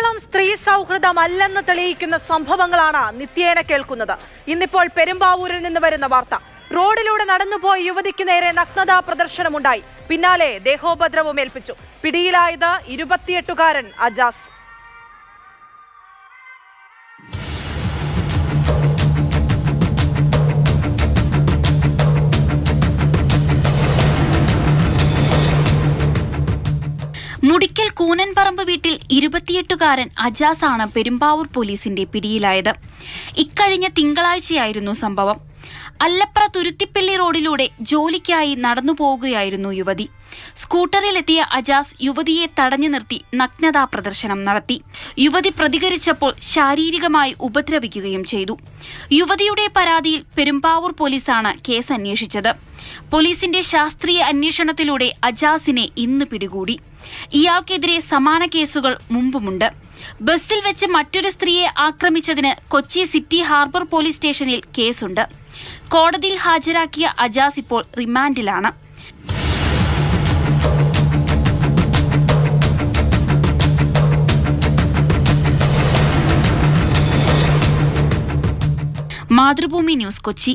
കേരളം സ്ത്രീ സൗഹൃദമല്ലെന്ന് തെളിയിക്കുന്ന സംഭവങ്ങളാണ് നിത്യേന കേൾക്കുന്നത്. ഇന്നിപ്പോൾ പെരുമ്പാവൂരിൽ നിന്ന് വരുന്ന വാർത്ത. റോഡിലൂടെ നടന്നുപോയ യുവതിക്ക് നേരെ നഗ്നതാ പ്രദർശനമുണ്ടായി. പിന്നാലെ ദേഹോപദ്രവം ഏൽപ്പിച്ചു. പിടിയിലായത് 28-കാരൻ അജാസ്. മുടിക്കൽ കൂനൻപറമ്പ് വീട്ടിൽ 28-കാരൻ അജാസാണ് പെരുമ്പാവൂർ പോലീസിന്റെ പിടിയിലായത്. ഇക്കഴിഞ്ഞ തിങ്കളാഴ്ചയായിരുന്നു സംഭവം. അല്ലപ്ര തുരുത്തിപ്പള്ളി റോഡിലൂടെ ജോലിക്കായി നടന്നു പോവുകയായിരുന്നു യുവതി. സ്കൂട്ടറിലെത്തിയ അജാസ് യുവതിയെ തടഞ്ഞു നിർത്തി നഗ്നതാ പ്രദർശനം നടത്തി. യുവതി പ്രതികരിച്ചപ്പോൾ ശാരീരികമായി ഉപദ്രവിക്കുകയും ചെയ്തു. യുവതിയുടെ പരാതിയിൽ പെരുമ്പാവൂർ പോലീസാണ് കേസ് അന്വേഷിച്ചത്. പോലീസിന്റെ ശാസ്ത്രീയ അന്വേഷണത്തിലൂടെ അജാസിനെ ഇന്ന് പിടികൂടി. ഇയാൾക്കെതിരെ സമാന കേസുകൾ മുമ്പുമുണ്ട്. ബസ്സിൽ വെച്ച് മറ്റൊരു സ്ത്രീയെ ആക്രമിച്ചതിന് കൊച്ചി സിറ്റി ഹാർബർ പോലീസ് സ്റ്റേഷനിൽ കേസുണ്ട്. കോടതിയിൽ ഹാജരാക്കിയ അജാസ് ഇപ്പോൾ റിമാൻഡിലാണ്. മാതൃഭൂമി ന്യൂസ്, കൊച്ചി.